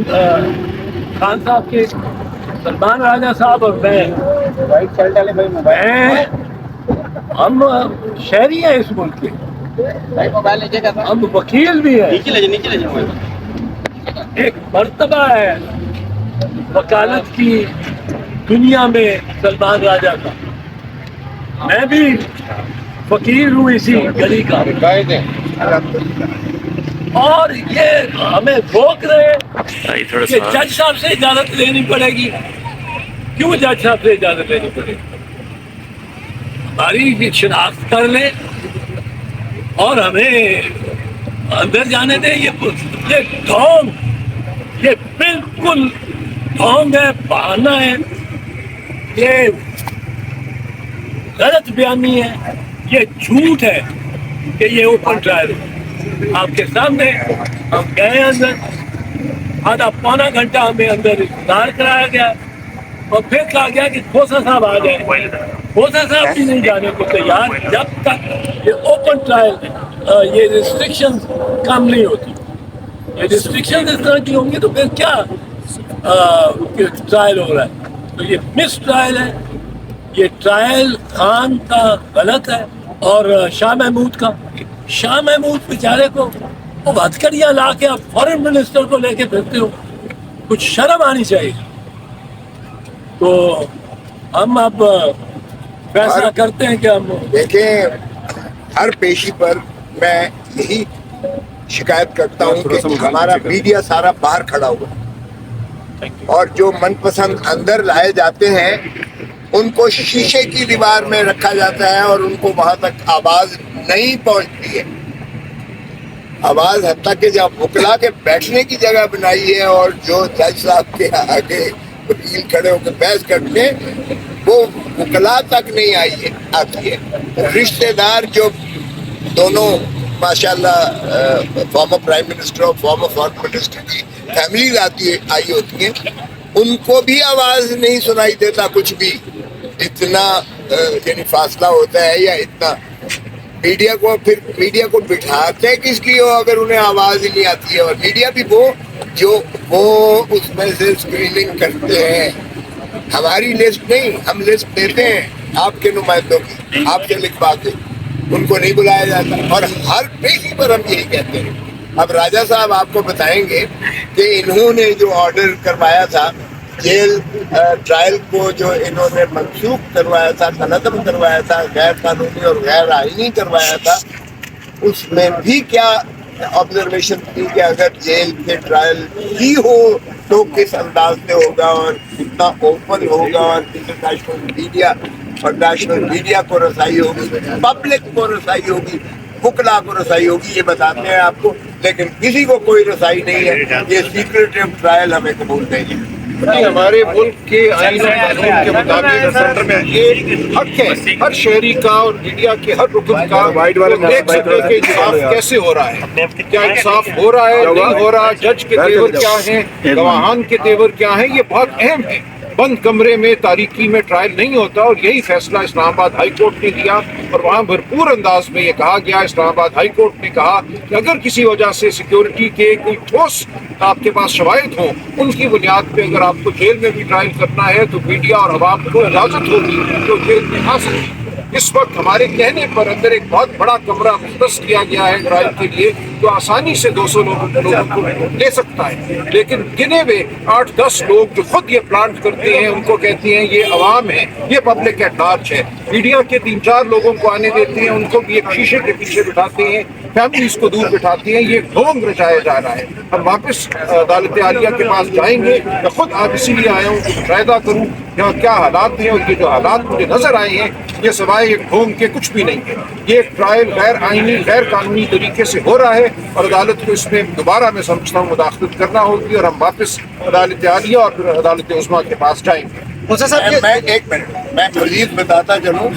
خان صاحب کے سلمان راجہ صاحب اور میں ہم شہری ہیں اس ملک کے، ہم وکیل بھی ہیں. ایک مرتبہ ہے وکالت کی دنیا میں سلمان راجہ کا، میں بھی فقیر ہوں اسی گلی کا، اور یہ ہمیں روک رہے کہ جج صاحب سے اجازت لینی پڑے گی. کیوں جج صاحب سے اجازت لینی پڑے گی؟ ہماری شناخت کر لیں اور ہمیں اندر جانے دیں. یہ ڈھونگ، یہ بالکل ڈھونگ ہے، بہانہ ہے، یہ غلط بیانی ہے، یہ جھوٹ ہے کہ یہ اوپن ٹرائل ہے. آپ کے سامنے ہم گئے اندر، آدھا پونا گھنٹہ ہمیں اندر انتظار کرایا گیا اور پھر کہا گیا کہ کھوسا صاحب آ جائیں. کھوسا صاحب بھی نہیں جانے کو تیار جب تک یہ اوپن ٹرائل، یہ ریسٹرکشن کم نہیں ہوتی. یہ ریسٹرکشن اس طرح کی ہوں گی تو پھر کیا ٹرائل ہو رہا ہے؟ تو یہ مس ٹرائل ہے. یہ ٹرائل خان کا غلط ہے اور شاہ محمود بیچارے کو وہ ہتھکڑیاں لا کے اب فارن منسٹر کو لے کے پھرتے ہو، کچھ شرم آنی چاہیے. تو ہم اب فیصلہ کرتے ہیں کہ ہم دیکھیں، ہر پیشی پر میں یہی شکایت کرتا ہوں کہ ہمارا میڈیا سارا باہر کھڑا ہوا، اور جو من پسند اندر لائے جاتے ہیں ان کو شیشے کی دیوار میں رکھا جاتا ہے اور ان کو وہاں تک آواز نہیں پہنچتی ہے. آواز حتیٰ کہ جب وکلا کے بیٹھنے کی جگہ بنائی ہے اور جو جج صاحب کے آگے وکیل کھڑے ہو کے بحث کرتے وہ وکلا تک نہیں آتی ہے. رشتے دار جو دونوں ماشاءاللہ فارمر پرائم منسٹر اور فارمر فارن منسٹر کی فیملیز آئی ہوتی ہیں، ان کو بھی آواز نہیں سنائی دیتا کچھ بھی. اتنا یعنی فاصلہ ہوتا ہے یا اتنا. میڈیا کو بٹھاتے کس کی ہو اگر انہیں آواز ہی نہیں آتی ہے؟ اور میڈیا بھی وہ اس میں سے اسکریننگ کرتے ہیں. ہماری لسٹ نہیں، ہم لسٹ دیتے ہیں آپ کے نمائندوں کی، آپ سے لکھوا کے، ان کو نہیں بلایا جاتا. اور ہر پیشی پر ہم یہی کہتے ہیں. اب راجہ صاحب آپ کو بتائیں گے کہ انہوں نے جو آرڈر کروایا تھا جیل ٹرائل کو، جو انہوں نے منسوخ کروایا تھا، تنظم کروایا تھا، غیر قانونی اور غیر آئینی کروایا تھا، اس میں بھی کیا آبزرویشن تھی کہ اگر جیل کے ٹرائل ہی ہو تو کس انداز سے ہوگا اور کتنا اوپن ہوگا اور نیشنل میڈیا کو رسائی ہوگی، پبلک کو رسائی ہوگی، وکلا کو رسائی ہوگی. یہ بتاتے ہیں آپ کو، لیکن کسی کو کوئی رسائی نہیں ہے. یہ سیکریٹو ٹرائل ہمیں قبول نہیں ہے. ہمارے ملک کے آئین و قانون کے مطابق یہ حق ہے ہر شہری کا اور میڈیا کے ہر رکن کا دیکھ سکے کہ انصاف کیسے ہو رہا ہے، کیا انصاف ہو رہا ہے، نہیں ہو رہا، جج کے تیور کیا ہیں، گواہان کے تیور کیا ہیں. یہ بہت اہم ہے. بند کمرے میں تاریکی میں ٹرائل نہیں ہوتا، اور یہی فیصلہ اسلام آباد ہائی کورٹ نے دیا. اور وہاں بھرپور انداز میں یہ کہا گیا، اسلام آباد ہائی کورٹ نے کہا کہ اگر کسی وجہ سے سیکیورٹی کے کوئی ٹھوس آپ کے پاس شواہد ہوں، ان کی بنیاد پہ اگر آپ کو جیل میں بھی ٹرائل کرنا ہے تو میڈیا اور عوام کو اجازت ہوگی جو جیل میں آ سکے. اس وقت ہمارے کہنے پر اندر ایک بہت بڑا کمرہ مختص کیا گیا ہے ٹرائل کے لیے، جو آسانی سے 200 لوگوں کو لے سکتا ہے. لیکن گنے ہوئے 8-10 لوگ جو خود یہ پلانٹ کرتے ہیں، ان کو کہتے ہیں یہ عوام ہے، یہ پبلک ایٹ لارج ہے. میڈیا کے 3-4 لوگوں کو آنے دیتے ہیں، ان کو بھی ایک شیشے کے پیچھے بٹھاتے ہیں، فیملیز کو دور بٹھاتے ہیں. یہ ڈھونگ رچایا جا رہا ہے. ہم واپس عدالت عالیہ کے پاس جائیں گے. میں خود آج اسی لیے آیا ہوں کہ مشاہدہ کروں یہاں کیا حالات ہیں، اور یہ جو حالات مجھے نظر آئے ہیں یہ سوائے ایک ڈھونگ کے کچھ بھی نہیں ہے. یہ ایک ٹرائل غیر آئینی غیر قانونی طریقے سے ہو رہا ہے، اور عدالت کو اس میں دوبارہ میں سمجھتا ہوں مداخلت کرنا ہوگی، اور ہم واپس عدالت عالیہ اور پھر عدالت عظمیٰ کے پاس جائیں گے. میں ایک منٹ میں مزید بتاتا چلوں.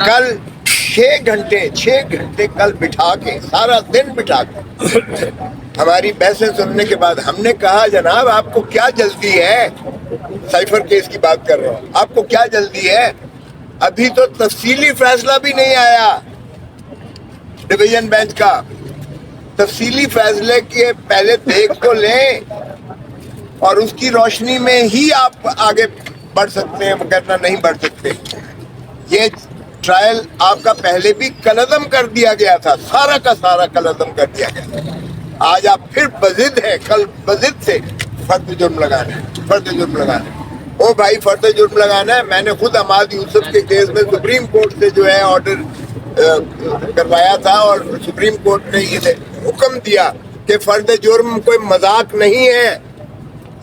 کل 6 گھنٹے کل بٹھا کے، سارا دن بٹھا کے ہماری بحثیں سننے کے بعد ہم نے کہا جناب آپ کو کیا جلدی ہے؟ سائفر کیس کی بات کر رہا ہوں. آپ کو کیا جلدی ہے؟ ابھی تو تفصیلی فیصلہ بھی نہیں آیا ڈویژن بینچ کا. تفصیلی فیصلے کے پہلے دیکھ تو لیں. اور اس کی روشنی میں ہی آپ آگے بڑھ سکتے ہیں، وغیرہ نہیں بڑھ سکتے۔ یہ ٹرائل آپ کا پہلے بھی کلعدم کر دیا گیا تھا، سارا کا سارا کلعدم کر دیا گیا تھا۔ آج آپ پھر بضد ہے، کل بضد سے فرد جرم لگانا ہے، فرد جرم لگانا ہے۔ او بھائی فرد جرم لگانا ہے، میں نے خود عماد یوسف کے کیس میں سپریم کورٹ سے جو ہے آرڈر کروایا تھا، اور سپریم کورٹ نے یہ حکم دیا کہ فرد جرم کوئی مذاق نہیں ہے،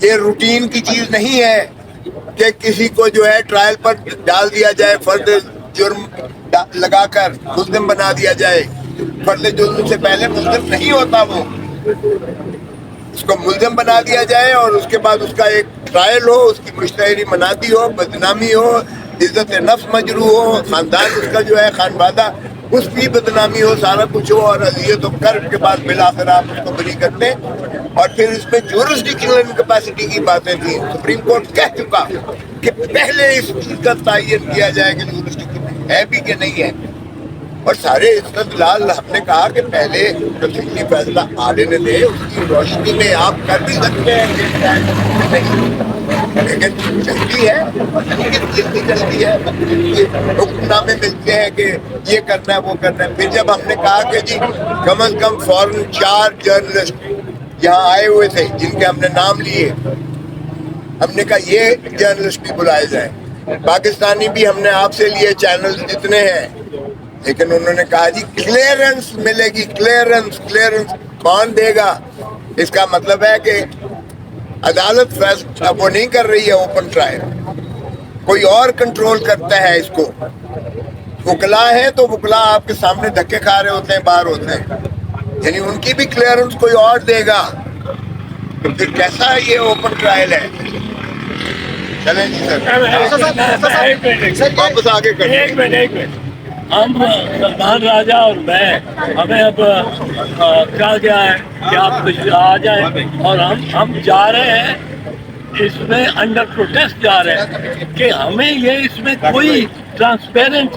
یہ روٹین کی چیز نہیں ہے کہ کسی کو جو ہے ٹرائل پر ڈال دیا جائے، فرد جرم لگا کر ملزم بنا دیا جائے۔ فرد جرم سے پہلے ملزم نہیں ہوتا، وہ اس کو ملزم بنا دیا جائے اور اس کے بعد اس کا ایک ٹرائل ہو، اس کی مشتہری منادی ہو، بدنامی ہو، عزت نفس مجروح ہو، خاندان اس کا جو ہے خانوادہ اس کی بدنامی ہو، سارا کچھ ہو، اور اذیت و کرب کے بعد بالآخر آپ اس کو بری کر دیں۔ اور پھر اس میں جورسڈکشنل انکیپیسٹی کی باتیں تھیں، سپریم کورٹ کہہ چکا کہ پہلے اس چیز کا تعین کیا جائے کہ جورسڈکشن ہے بھی کہ نہیں ہے، اور سارے استدلال ہم نے کہا کہ پہلے جو فکری فیصلہ آنے دے، اس کی روشنی میں آپ کر بھی سکتے ہیں کہ نہیں، لیکن چلتی ہے، کس چیز کی چلتی ہے، حکم نامے ملتے ہیں کہ یہ کرنا ہے وہ کرنا ہے۔ پھر جب ہم نے کہا کہ جی کم از کم فوراً 4 جرنلسٹ یہاں آئے ہوئے تھے جن کے ہم نے نام لیے، ہم نے کہا یہ جرنلسٹ بھی بلائے جائیں، پاکستانی بھی ہم نے آپ سے لیے چینل جتنے ہیں، لیکن انہوں نے کہا جی کلیئرنس ملے گی، کلیئرنس کون دے گا؟ اس کا مطلب ہے کہ عدالت فیصلہ وہ نہیں کر رہی ہے اوپن ٹرائل، کوئی اور کنٹرول کرتا ہے اس کو۔ وکلا ہے تو وکلا آپ کے سامنے دھکے کھا رہے ہوتے ہیں، باہر ہوتے ہیں، یعنی ان کی بھی کلیئرنس کوئی اور دے گا، تو پھر کیسا یہ اوپن ٹرائل ہے؟ چلیں جی سر واپس آگے کریں۔ ایک منٹ ہم سلمان راجہ اور میں، ہمیں اب کہا گیا ہے کہ آپ آ جائیں، اور ہم جا رہے ہیں اس میں انڈر پروٹیسٹ جا رہے ہیں کہ ہمیں یہ اس میں کوئی ٹرانسپیرنٹ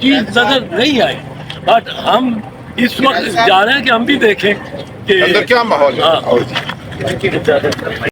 چیز نظر نہیں آئی، بٹ ہم اس وقت جا رہے ہیں کہ ہم بھی دیکھیں کہ اندر کیا ماحول ہے۔ ہاں